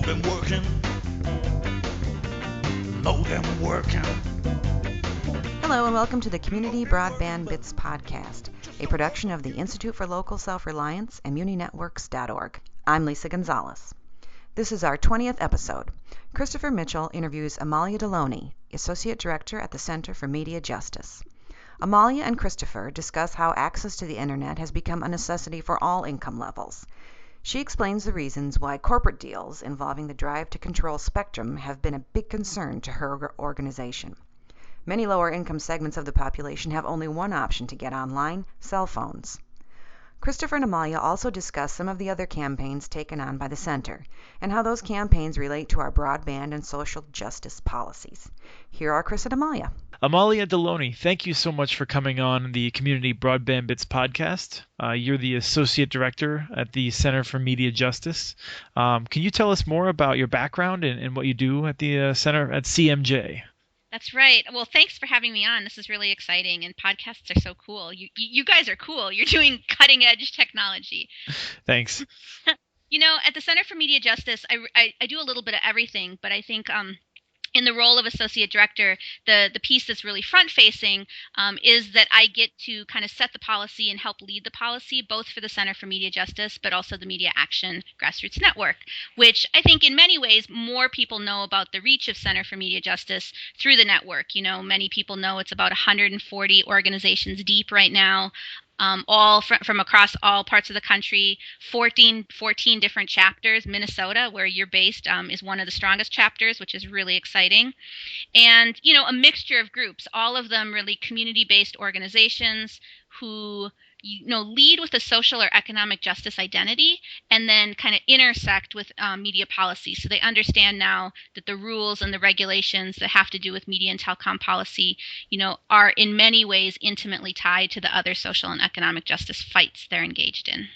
them working. Know them working. Hello and welcome to the Community Broadband Bits podcast, a production of the Institute for Local Self-Reliance and MuniNetworks.org. I'm Lisa Gonzalez. This is our 20th episode. Christopher Mitchell interviews Amalia Deloney, Associate Director at the Center for Media Justice. Amalia and Christopher discuss how access to the Internet has become a necessity for all income levels. She explains the reasons why corporate deals involving the drive to control spectrum have been a big concern to her organization. Many lower-income segments of the population have only one option to get online: cell phones. Christopher and Amalia also discuss some of the other campaigns taken on by the Center, and how those campaigns relate to our broadband and social justice policies. Here are Chris and Amalia. Amalia Deloney, thank you so much for coming on the Community Broadband Bits podcast. You're the Associate Director at the Center for Media Justice. Can you tell us more about your background and what you do at the Center at CMJ? That's right. Well, thanks for having me on. This is really exciting, and podcasts are so cool. You guys are cool. You're doing cutting-edge technology. Thanks. At the Center for Media Justice, I do a little bit of everything, but I think in the role of Associate Director, the piece that's really front-facing is that I get to kind of set the policy and help lead the policy, both for the Center for Media Justice, but also the Media Action Grassroots Network, which I think in many ways more people know about the reach of Center for Media Justice through the network. Many people know it's about 140 organizations deep right now. All from across all parts of the country, 14 different chapters. Minnesota, where you're based, is one of the strongest chapters, which is really exciting. And, a mixture of groups, all of them really community-based organizations who lead with a social or economic justice identity and then kind of intersect with media policy. So they understand now that the rules and the regulations that have to do with media and telecom policy, are in many ways intimately tied to the other social and economic justice fights they're engaged in.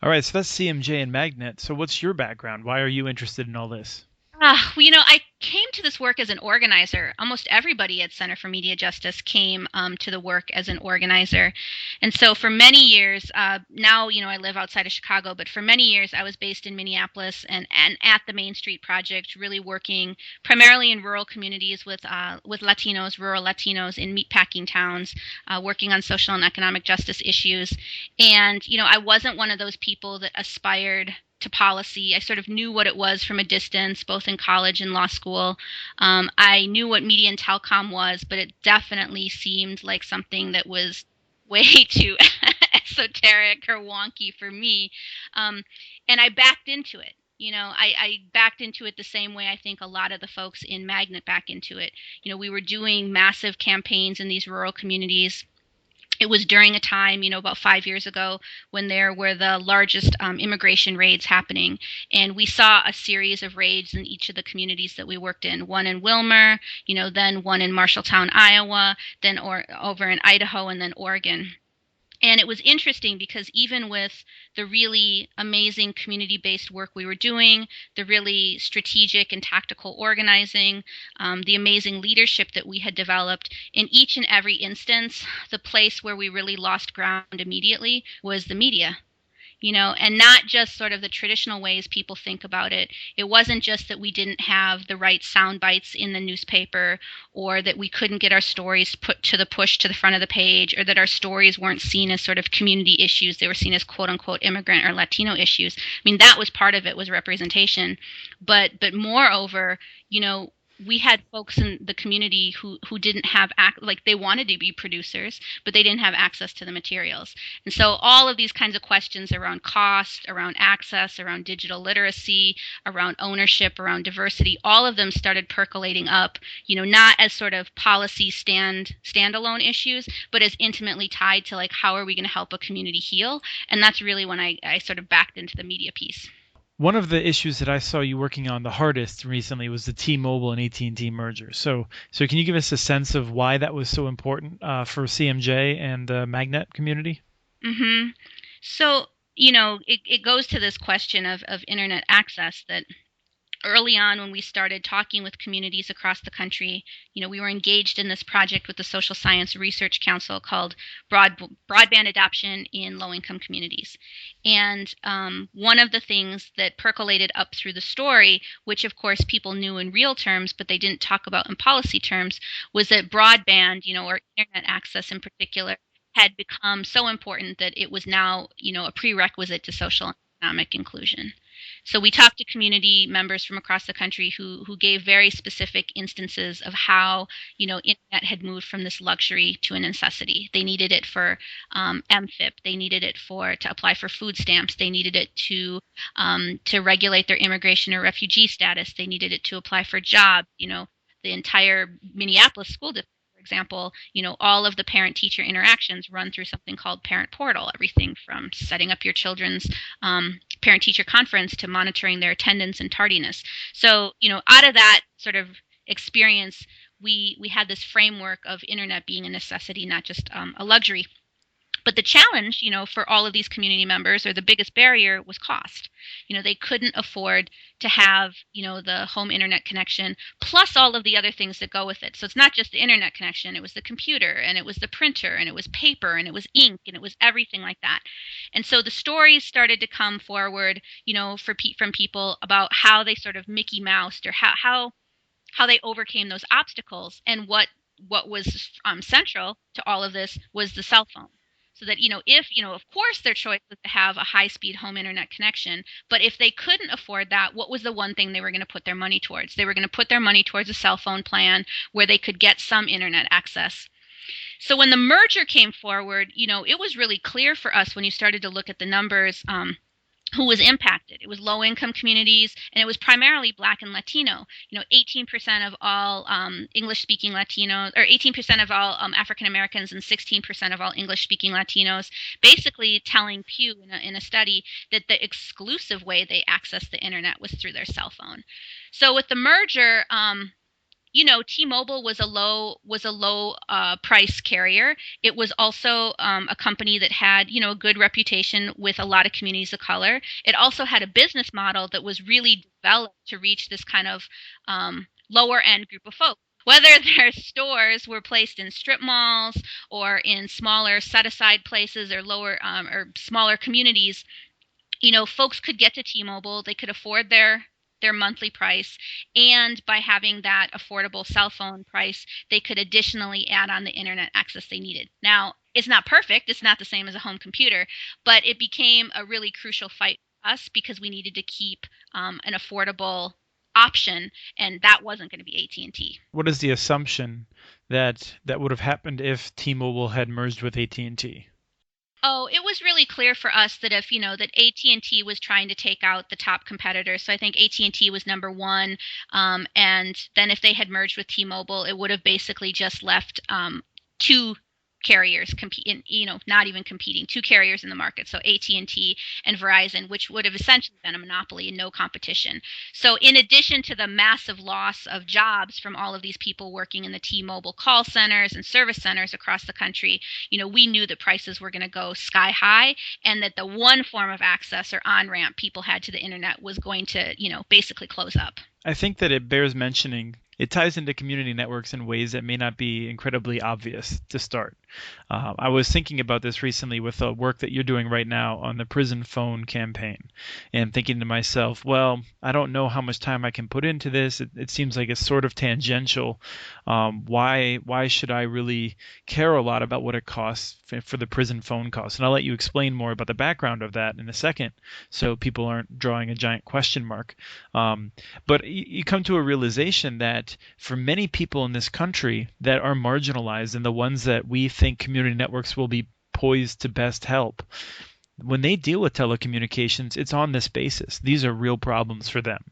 All right, so that's CMJ and Magnet. So what's your background? Why are you interested in all this? I came to this work as an organizer. Almost everybody at Center for Media Justice came to the work as an organizer. And so for many years, now, I live outside of Chicago, but for many years I was based in Minneapolis and at the Main Street Project, really working primarily in rural communities with Latinos, rural Latinos in meatpacking towns, working on social and economic justice issues. And, I wasn't one of those people that aspired to policy. I sort of knew what it was from a distance, both in college and law school. I knew what media and telecom was, but it definitely seemed like something that was way too esoteric or wonky for me. And I backed into it. I backed into it the same way I think a lot of the folks in Magnet back into it. We were doing massive campaigns in these rural communities. It was during a time, about 5 years ago, when there were the largest immigration raids happening. And we saw a series of raids in each of the communities that we worked in. One in Wilmer, then one in Marshalltown, Iowa, then over in Idaho, and then Oregon. And it was interesting because even with the really amazing community-based work we were doing, the really strategic and tactical organizing, the amazing leadership that we had developed, in each and every instance, the place where we really lost ground immediately was the media. And not just sort of the traditional ways people think about it. It wasn't just that we didn't have the right sound bites in the newspaper, or that we couldn't get our stories put to the front of the page, or that our stories weren't seen as sort of community issues. They were seen as quote unquote immigrant or Latino issues. I mean, that was part of it, was representation. But moreover, we had folks in the community who didn't have they wanted to be producers, but they didn't have access to the materials. And so all of these kinds of questions around cost, around access, around digital literacy, around ownership, around diversity, all of them started percolating up, not as sort of policy standalone issues, but as intimately tied to how are we going to help a community heal? And that's really when I sort of backed into the media piece. One of the issues that I saw you working on the hardest recently was the T-Mobile and AT&T merger. So can you give us a sense of why that was so important for CMJ and the Magnet community? Mm-hmm. So, it goes to this question of internet access that early on when we started talking with communities across the country, we were engaged in this project with the Social Science Research Council called Broadband Adoption in Low-Income Communities. And one of the things that percolated up through the story, which of course people knew in real terms, but they didn't talk about in policy terms, was that broadband, or internet access in particular, had become so important that it was now, a prerequisite to social and economic inclusion. So we talked to community members from across the country who gave very specific instances of how, internet had moved from this luxury to a necessity. They needed it for MFIP. They needed it to apply for food stamps. They needed it to regulate their immigration or refugee status. They needed it to apply for jobs. The entire Minneapolis school district, for example, all of the parent-teacher interactions run through something called Parent Portal, everything from setting up your children's parent-teacher conference to monitoring their attendance and tardiness. So, out of that sort of experience, we had this framework of internet being a necessity, not just a luxury. But the challenge, for all of these community members, or the biggest barrier, was cost. They couldn't afford to have, the home internet connection plus all of the other things that go with it. So it's not just the internet connection, it was the computer, and it was the printer, and it was paper, and it was ink, and it was everything like that. And so the stories started to come forward, from people about how they sort of Mickey Moused, or how they overcame those obstacles. And what was central to all of this was the cell phone. So that, if, of course their choice was to have a high-speed home internet connection, but if they couldn't afford that, what was the one thing they were going to put their money towards? They were going to put their money towards a cell phone plan where they could get some internet access. So when the merger came forward, it was really clear for us when you started to look at the numbers, who was impacted. It was low-income communities, and it was primarily Black and Latino. 18% of all English-speaking Latinos, or 18% of all African Americans, and 16% of all English-speaking Latinos, basically telling Pew in a study that the exclusive way they accessed the internet was through their cell phone. So with the merger, T-Mobile was a low price carrier. It was also a company that had, a good reputation with a lot of communities of color. It also had a business model that was really developed to reach this kind of lower end group of folks. Whether their stores were placed in strip malls or in smaller set-aside places or lower or smaller communities, folks could get to T-Mobile. They could afford their monthly price, and by having that affordable cell phone price, they could additionally add on the internet access they needed. Now, it's not perfect, it's not the same as a home computer, but it became a really crucial fight for us because we needed to keep an affordable option, and that wasn't going to be AT&T. What is the assumption that would have happened if T-Mobile had merged with AT&T? Oh, it was really clear for us that if, that AT&T was trying to take out the top competitors. So I think AT&T was number one. And then if they had merged with T-Mobile, it would have basically just left two carriers competing, not even competing, two carriers in the market. So AT&T and Verizon, which would have essentially been a monopoly and no competition. So in addition to the massive loss of jobs from all of these people working in the T-Mobile call centers and service centers across the country, we knew that prices were going to go sky high, and that the one form of access or on-ramp people had to the internet was going to, basically close up. I think that it bears mentioning. It ties into community networks in ways that may not be incredibly obvious to start. I was thinking about this recently with the work that you're doing right now on the prison phone campaign, and thinking to myself, well, I don't know how much time I can put into this. It seems like it's sort of tangential. Why should I really care a lot about what it costs for the prison phone costs? And I'll let you explain more about the background of that in a second, so people aren't drawing a giant question mark. But you come to a realization that for many people in this country that are marginalized and the ones that we think community networks will be poised to best help, when they deal with telecommunications, it's on this basis. These are real problems for them.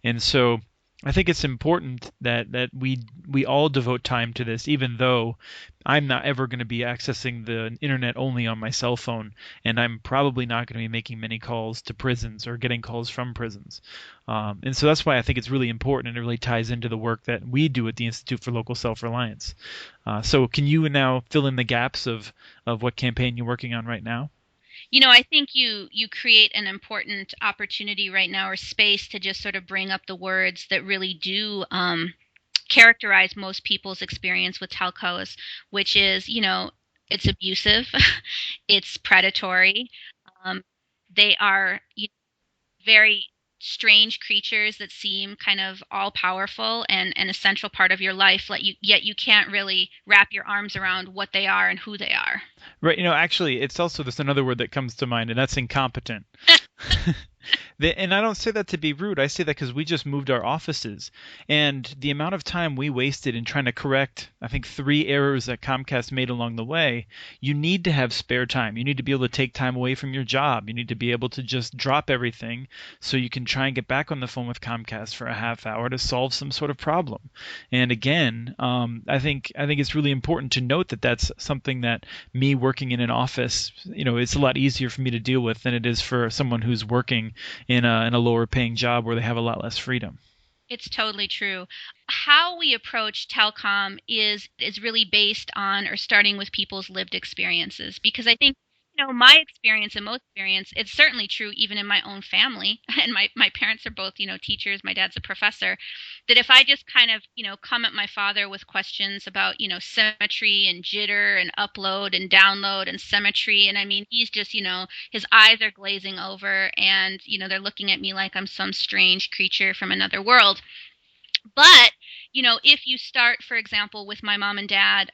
And so I think it's important that we all devote time to this, even though I'm not ever going to be accessing the internet only on my cell phone, and I'm probably not going to be making many calls to prisons or getting calls from prisons. And so that's why I think it's really important, and it really ties into the work that we do at the Institute for Local Self-Reliance. So can you now fill in the gaps of what campaign you're working on right now? I think you create an important opportunity right now, or space, to just sort of bring up the words that really do characterize most people's experience with telcos, which is, it's abusive, it's predatory. Um, they are very strange creatures that seem kind of all powerful and a central part of your life, yet you can't really wrap your arms around what they are and who they are. Right. Actually, it's also there's another word that comes to mind, and that's incompetent. And I don't say that to be rude. I say that because we just moved our offices, and the amount of time we wasted in trying to correct, I think, 3 errors that Comcast made along the way. You need to have spare time. You need to be able to take time away from your job. You need to be able to just drop everything so you can try and get back on the phone with Comcast for a half hour to solve some sort of problem. And again, I think it's really important to note that that's something that me working in an office, it's a lot easier for me to deal with than it is for someone who's working in a lower paying job where they have a lot less freedom. It's totally true. How we approach telecom is really based on, or starting with, people's lived experiences, because I think, my experience and most experience, it's certainly true even in my own family, and my parents are both, teachers, my dad's a professor, that if I just kind of, come at my father with questions about, symmetry and jitter and upload and download and symmetry, and I mean, he's just, his eyes are glazing over, and, they're looking at me like I'm some strange creature from another world. But, if you start, for example, with my mom and dad,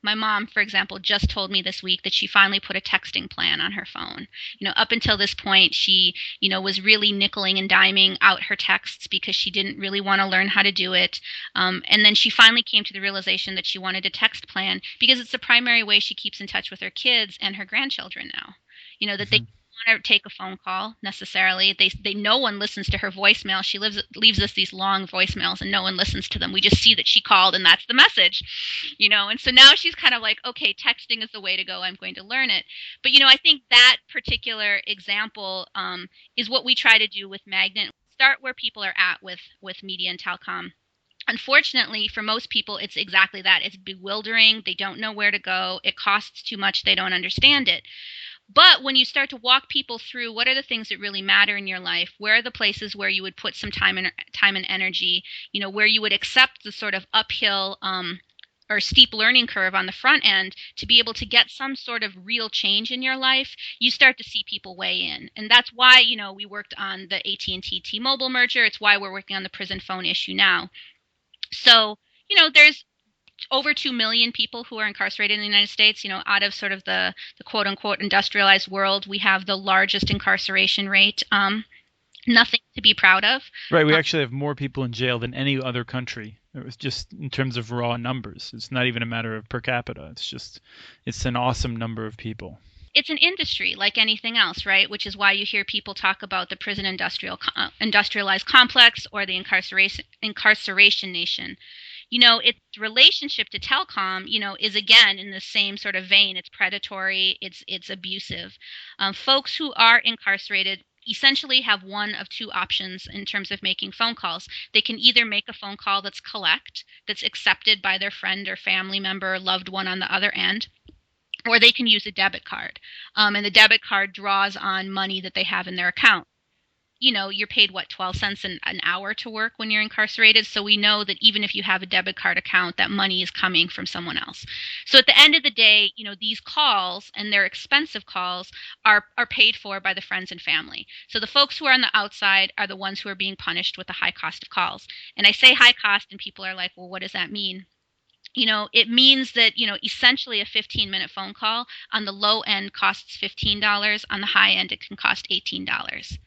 my mom, for example, just told me this week that she finally put a texting plan on her phone. Up until this point, she, was really nickeling and diming out her texts because she didn't really want to learn how to do it. And then she finally came to the realization that she wanted a text plan because it's the primary way she keeps in touch with her kids and her grandchildren now. That they want to take a phone call necessarily. They no one listens to her voicemail. She leaves us these long voicemails and no one listens to them. We just see that she called and that's the message. And so now she's kind of like, okay, texting is the way to go. I'm going to learn it. But I think that particular example is what we try to do with Magnet. Start where people are at with media and telecom. Unfortunately, for most people, it's exactly that. It's bewildering. They don't know where to go. It costs too much. They don't understand it. But when you start to walk people through what are the things that really matter in your life, where are the places where you would put some time and energy, where you would accept the sort of uphill or steep learning curve on the front end to be able to get some sort of real change in your life, you start to see people weigh in. And that's why, we worked on the AT&T T-Mobile merger. It's why we're working on the prison phone issue now. So, there's over 2 million people who are incarcerated in the United States. Out of sort of the quote unquote industrialized world, we have the largest incarceration rate. Nothing to be proud of. Right. We actually have more people in jail than any other country. It was just in terms of raw numbers. It's not even a matter of per capita. It's an awesome number of people. It's an industry like anything else, right? Which is why you hear people talk about the prison industrialized complex or the incarceration nation. Its relationship to telecom, is again in the same sort of vein. It's predatory, it's abusive. Folks who are incarcerated essentially have one of two options in terms of making phone calls. They can either make a phone call that's collect, that's accepted by their friend or family member or loved one on the other end, or they can use a debit card. And the debit card draws on money that they have in their account. You're paid, 12 cents an hour to work when you're incarcerated. So we know that even if you have a debit card account, that money is coming from someone else. So at the end of the day, these calls, and they're expensive calls, are paid for by the friends and family. So the folks who are on the outside are the ones who are being punished with the high cost of calls. And I say high cost, and people are like, well, what does that mean? It means that, essentially a 15-minute phone call on the low end costs $15. On the high end, it can cost $18.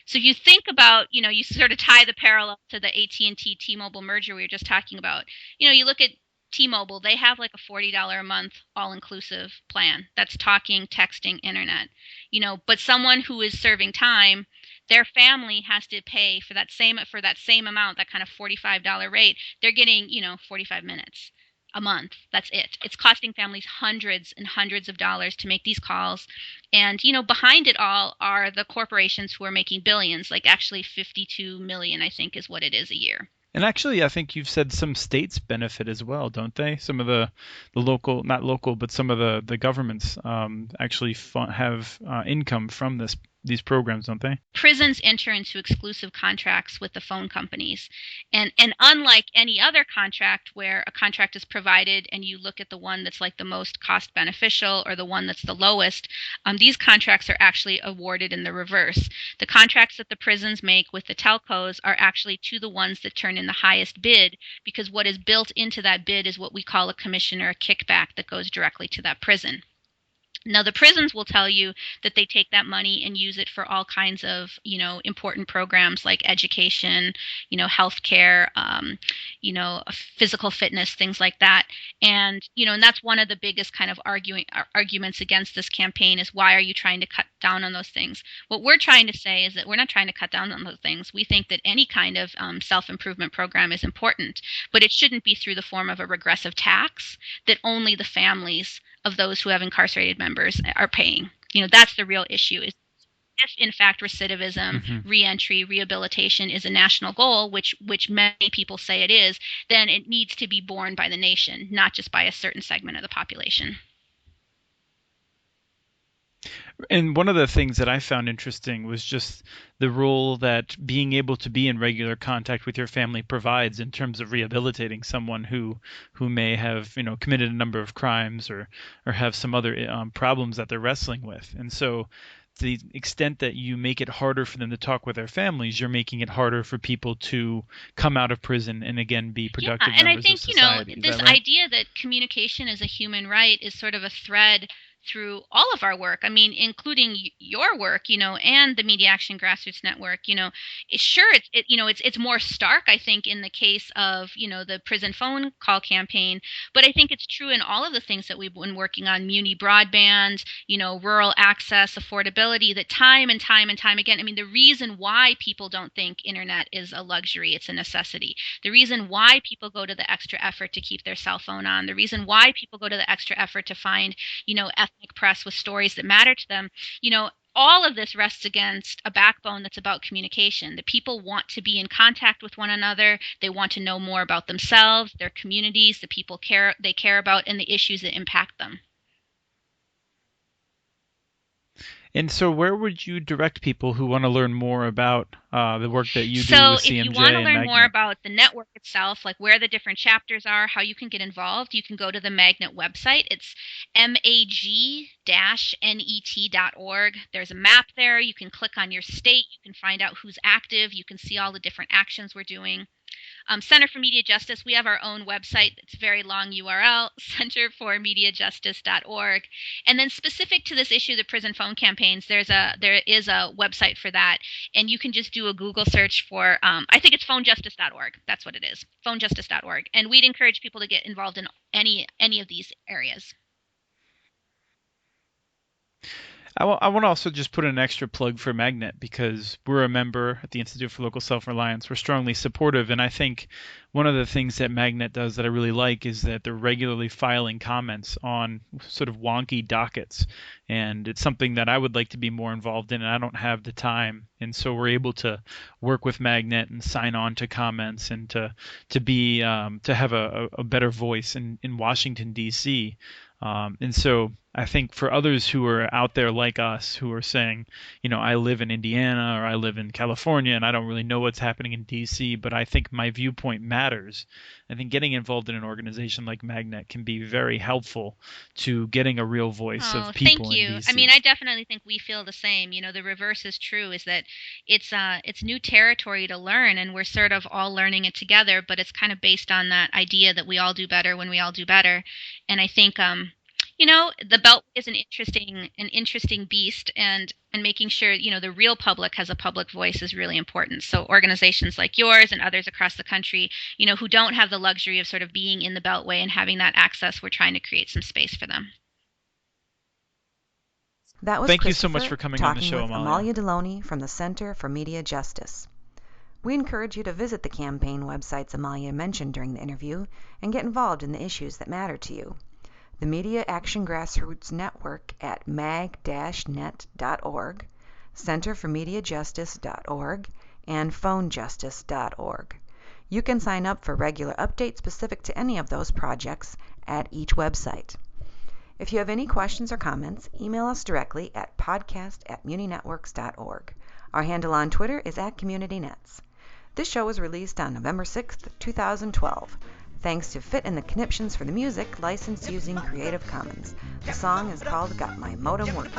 So if you think about, you sort of tie the parallel to the AT&T T-Mobile merger we were just talking about. You look at T-Mobile, they have like a $40 a month all-inclusive plan. That's talking, texting, internet. But someone who is serving time, their family has to pay for that same amount, that kind of $45 rate. They're getting, 45 minutes a month. That's it. It's costing families hundreds and hundreds of dollars to make these calls. And, behind it all are the corporations who are making billions, like actually 52 million, I think is what it is a year. And actually, I think you've said some states benefit as well, don't they? Some of the local, not local, but some of the governments actually have income from these programs, don't they? Prisons enter into exclusive contracts with the phone companies. And unlike any other contract where a contract is provided and you look at the one that's like the most cost beneficial or the one that's the lowest, these contracts are actually awarded in the reverse. The contracts that the prisons make with the telcos are actually to the ones that turn in the highest bid, because what is built into that bid is what we call a commission or a kickback that goes directly to that prison. Now, the prisons will tell you that they take that money and use it for all kinds of, important programs like education, healthcare, physical fitness, things like that. And that's one of the biggest kind of arguments against this campaign is, why are you trying to cut down on those things? What we're trying to say is that we're not trying to cut down on those things. We think that any kind of self-improvement program is important, but it shouldn't be through the form of a regressive tax that only the families of those who have incarcerated members are paying. That's the real issue. Is if in fact recidivism, reentry, rehabilitation is a national goal, which many people say it is, then it needs to be borne by the nation, not just by a certain segment of the population. And one of the things that I found interesting was just the role that being able to be in regular contact with your family provides in terms of rehabilitating someone who may have committed a number of crimes or have some other problems that they're wrestling with. And so, to the extent that you make it harder for them to talk with their families, you're making it harder for people to come out of prison and again be productive members of society. And I think this idea that communication is a human right is sort of a thread through all of our work. I mean, including your work, and the Media Action Grassroots Network. It's more stark, I think, in the case of the prison phone call campaign, but I think it's true in all of the things that we've been working on: Muni broadband, rural access, affordability. That time and time and time again. I mean, the reason why people don't think internet is a luxury, it's a necessity. The reason why people go to the extra effort to keep their cell phone on. The reason why people go to the extra effort to find ethnic press with stories that matter to them, all of this rests against a backbone that's about communication. The people want to be in contact with one another. They want to know more about themselves, their communities, the people they care about, and the issues that impact them. And so where would you direct people who want to learn more about the work that you do with CMJ? So if you want to learn more about the network itself, like where the different chapters are, how you can get involved, you can go to the Magnet website. It's mag-net.org. There's a map there. You can click on your state. You can find out who's active. You can see all the different actions we're doing. Center for Media Justice, we have our own website. It's a very long URL, centerformediajustice.org. And then specific to this issue, the prison phone campaigns, there is a website for that. And you can just do a Google search for, I think it's phonejustice.org. That's what it is, phonejustice.org. And we'd encourage people to get involved in any of these areas. I want to also just put an extra plug for Magnet because we're a member at the Institute for Local Self-Reliance. We're strongly supportive, and I think one of the things that Magnet does that I really like is that they're regularly filing comments on sort of wonky dockets, and it's something that I would like to be more involved in, and I don't have the time. And so we're able to work with Magnet and sign on to comments and to have a better voice in Washington, D.C. And so I think for others who are out there like us who are saying, I live in Indiana or I live in California and I don't really know what's happening in DC, but I think my viewpoint matters. I think getting involved in an organization like Magnet can be very helpful to getting a real voice of people in DC. I mean, I definitely think we feel the same. The reverse is true, is that it's new territory to learn, and we're sort of all learning it together, but it's kind of based on that idea that we all do better when we all do better. And I think the Beltway is an interesting beast, and making sure the real public has a public voice is really important. So organizations like yours and others across the country, who don't have the luxury of sort of being in the Beltway and having that access, we're trying to create some space for them. That was Thank you so much for coming on the show, Amalia Deloney from the Center for Media Justice. We encourage you to visit the campaign websites Amalia mentioned during the interview and get involved in the issues that matter to you. The Media Action Grassroots Network at mag-net.org, centerformediajustice.org, and phonejustice.org. You can sign up for regular updates specific to any of those projects at each website. If you have any questions or comments, email us directly at podcast@muninetworks.org. Our handle on Twitter is @CommunityNets. This show was released on November 6th, 2012. Thanks to Fit and the Conniptions for the music, licensed using Creative Commons. The song is called Got My Modem Working.